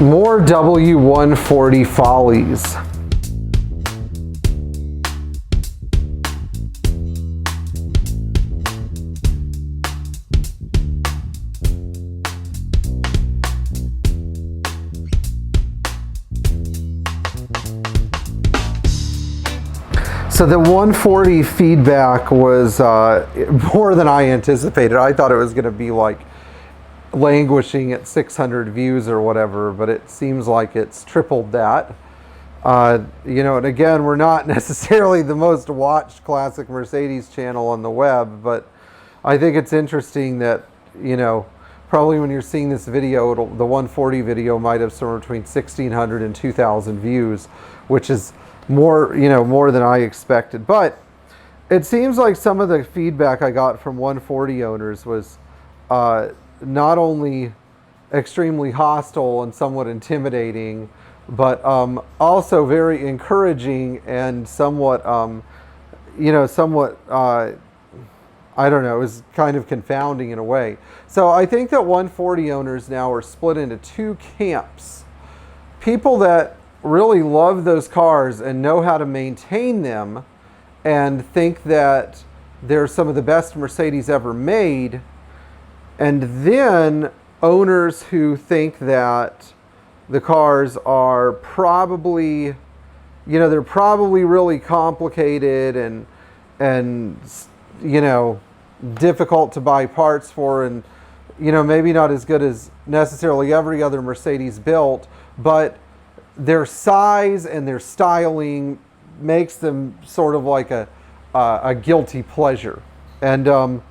More W140 follies. So the 140 feedback was more than I anticipated. I thought it was going to be like languishing at 600 views or whatever, but it seems like it's tripled that. You know, and again, we're not necessarily the most watched Classic Mercedes channel on the web, but I think it's interesting that, you know, probably when you're seeing this video, the 140 video might have somewhere between 1,600 and 2,000 views, which is more, you know, more than I expected. But it seems like some of the feedback I got from 140 owners was not only extremely hostile and somewhat intimidating, but also very encouraging and somewhat, you know, somewhat, I don't know, it was kind of confounding in a way. So I think that 140 owners now are split into two camps. People that really love those cars and know how to maintain them and think that they're some of the best Mercedes ever made, and then owners who think that the cars are probably, you know, they're probably really complicated and you know, difficult to buy parts for, and, you know, maybe not as good as necessarily every other Mercedes built, but their size and their styling makes them sort of like a guilty pleasure. And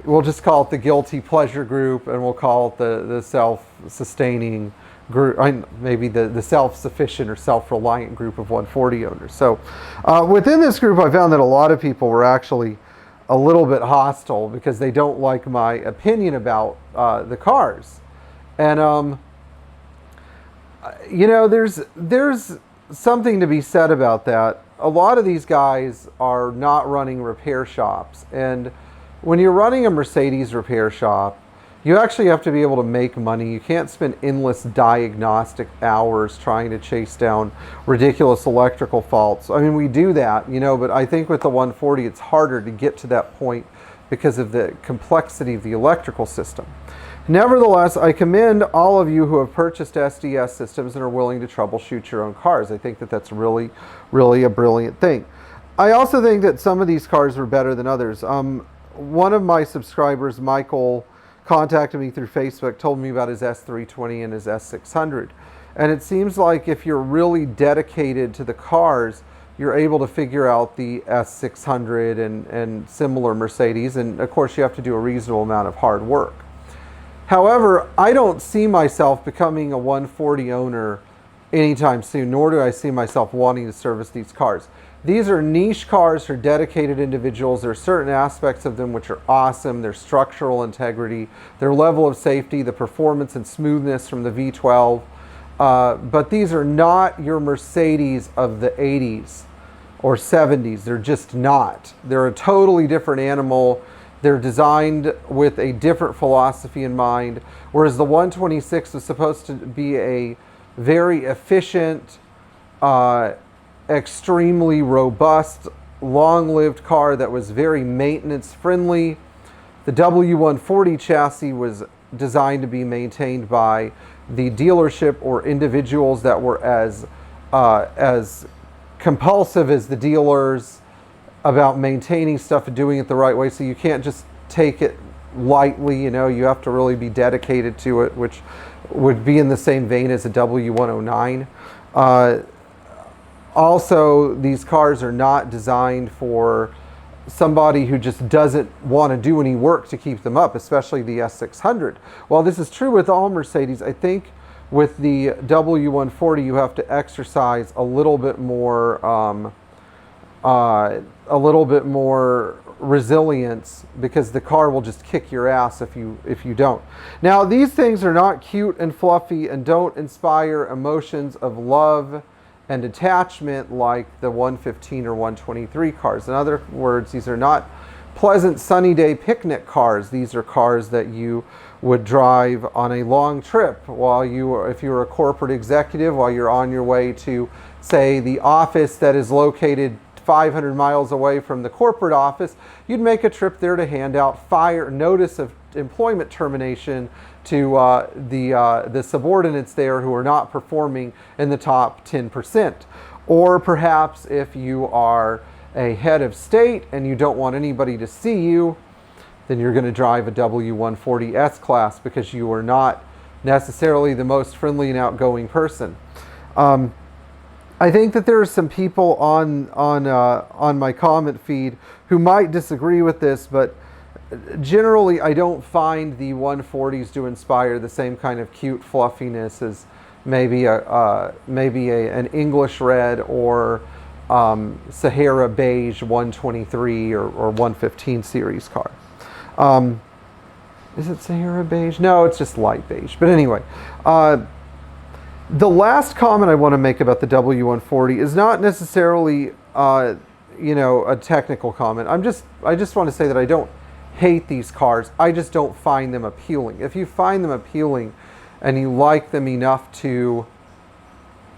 we'll just call it the guilty pleasure group, and we'll call it the self-sustaining group, maybe the self-sufficient or self-reliant group of 140 owners. So within this group, I found that a lot of people were actually a little bit hostile because they don't like my opinion about the cars. And you know, there's something to be said about that. A lot of these guys are not running repair shops, and when you're running a Mercedes repair shop, you actually have to be able to make money. You can't spend endless diagnostic hours trying to chase down ridiculous electrical faults. I mean, we do that, you know, but I think with the 140, it's harder to get to that point because of the complexity of the electrical system. Nevertheless, I commend all of you who have purchased SDS systems and are willing to troubleshoot your own cars. I think that that's really, really a brilliant thing. I also think that some of these cars are better than others. One of my subscribers, Michael, contacted me through Facebook, told me about his S320 and his S600. And it seems like if you're really dedicated to the cars, you're able to figure out the S600 and similar Mercedes. And of course, you have to do a reasonable amount of hard work. However, I don't see myself becoming a 140 owner anytime soon, nor do I see myself wanting to service these cars. These are niche cars for dedicated individuals. There are certain aspects of them which are awesome. Their structural integrity, their level of safety, the performance and smoothness from the V12. But these are not your Mercedes of the 80s or 70s. They're just not. They're a totally different animal. They're designed with a different philosophy in mind, whereas the 126 was supposed to be a very efficient, extremely robust, long-lived car that was very maintenance-friendly. The W140 chassis was designed to be maintained by the dealership or individuals that were as compulsive as the dealers about maintaining stuff and doing it the right way. So you can't just take it lightly, you know, you have to really be dedicated to it, which would be in the same vein as a W109. Also, these cars are not designed for somebody who just doesn't want to do any work to keep them up, especially the S600. While this is true with all Mercedes, I think with the W140 you have to exercise a little bit more resilience, because the car will just kick your ass if you don't. Now, these things are not cute and fluffy and don't inspire emotions of love and attachment like the 115 or 123 cars. In other words, these are not pleasant sunny day picnic cars. These are cars that you would drive on a long trip while if you're a corporate executive, while you're on your way to, say, the office that is located 500 miles away from the corporate office. You'd make a trip there to hand out notice of employment termination to the subordinates there who are not performing in the top 10%. Or perhaps if you are a head of state and you don't want anybody to see you, then you're going to drive a W140 S-Class because you are not necessarily the most friendly and outgoing person. I think that there are some people on my comment feed who might disagree with this, but generally I don't find the 140s to inspire the same kind of cute fluffiness as maybe an English red or Sahara beige 123 or 115 series car. Is it Sahara beige? No, it's just light beige. But anyway, the last comment I want to make about the W140 is not necessarily, a technical comment. I just want to say that I don't hate these cars. I just don't find them appealing. If you find them appealing and you like them enough to,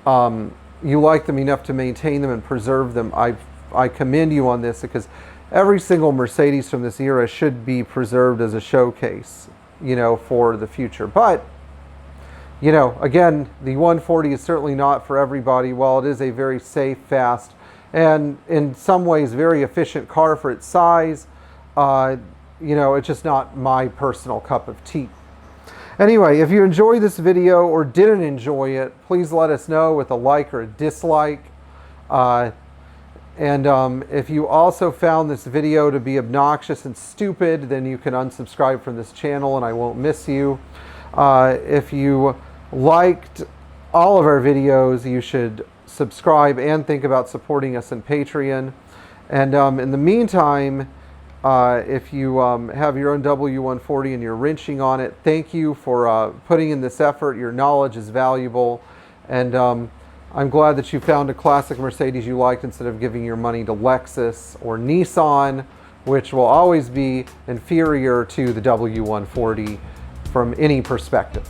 maintain them and preserve them, I commend you on this, because every single Mercedes from this era should be preserved as a showcase, for the future. But, again, the 140 is certainly not for everybody. While it is a very safe, fast, and in some ways very efficient car for its size, it's just not my personal cup of tea. Anyway, if you enjoyed this video or didn't enjoy it, please let us know with a like or a dislike. If you also found this video to be obnoxious and stupid, then you can unsubscribe from this channel and I won't miss you. If you liked all of our videos, you should subscribe and think about supporting us in Patreon. And in the meantime, if you have your own W140 and you're wrenching on it, thank you for putting in this effort. Your knowledge is valuable. And I'm glad that you found a classic Mercedes you liked instead of giving your money to Lexus or Nissan, which will always be inferior to the W140 from any perspective.